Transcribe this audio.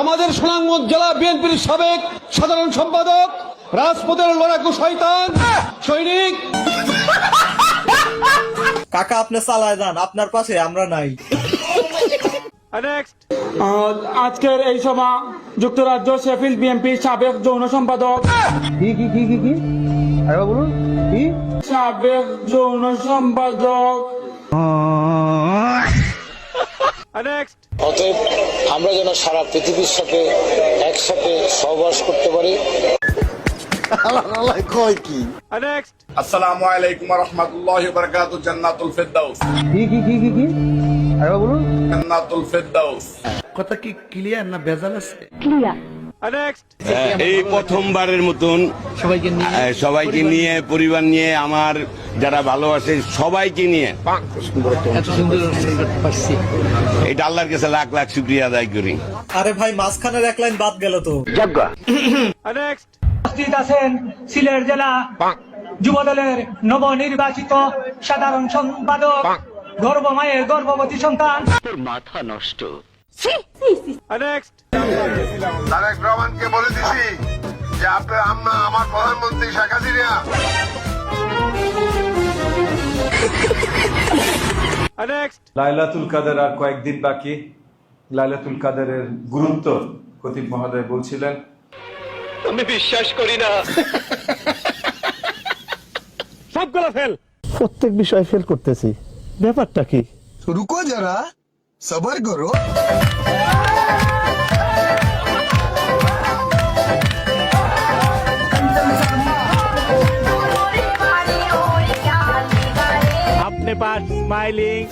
আমাদের সুনামগঞ্জ জেলা বিএনপির সাবেক সাধারণ সম্পাদক, রাজপথের লড়াকু শয়তান সৈনিক। কাকা আপনি চালায় যান, আপনার পাশে আমরা নাই। আজকের এই সভা যুক্তরাজ্য শেফিল্ড বিএনপির সাবেক যৌন সম্পাদক সাবেক যৌন সম্পাদক। অতএব আমরা যেন সারা পৃথিবীর সাথে একসাথে সহবাস করতে পারি। আসসালামু আলাইকুম ওয়া রাহমাতুল্লাহি ওয়া বারাকাতুহু। জান্নাতুল ফেরদাউস। জান্নাতুল ফেরদাউস। কথা কি ক্লিয়ার না ভেজাল আছে? এই প্রথমবারের মতন সবাইকে নিয়ে পরিবার নিয়ে আমার যারা ভালোবাসে সবাইকে নিয়ে এটা আল্লাহর কাছে লাখ লাখ শুকরিয়া আদায় করি। আরে ভাই মাঝখানের এক লাইন বাদ গেল তো। উপস্থিত আছেন সিলেট জেলা যুবদলের নবনির্বাচিত সাধারণ সম্পাদক, গর্ভমায়ের গর্ভবতী সন্তান। মাথা নষ্ট। তারেক রহমানকে বলে দিছি যে আপনার আম্মা আমার প্রধানমন্ত্রী শেখ হাসিনা। লাইলাতুল কাদের আর কয়েকদিন বাকি। লাইলাতুল কাদেরের গুরুত্ব খতিব মহোদয় বলছিলেন। আমি বিশ্বাস করি না। সবগুলো ফেল। প্রত্যেক বিষয়ে ফেল করতেছি, ব্যাপারটা কি? রুকো যারা, সবার করো। अपने पास स्माइलिंग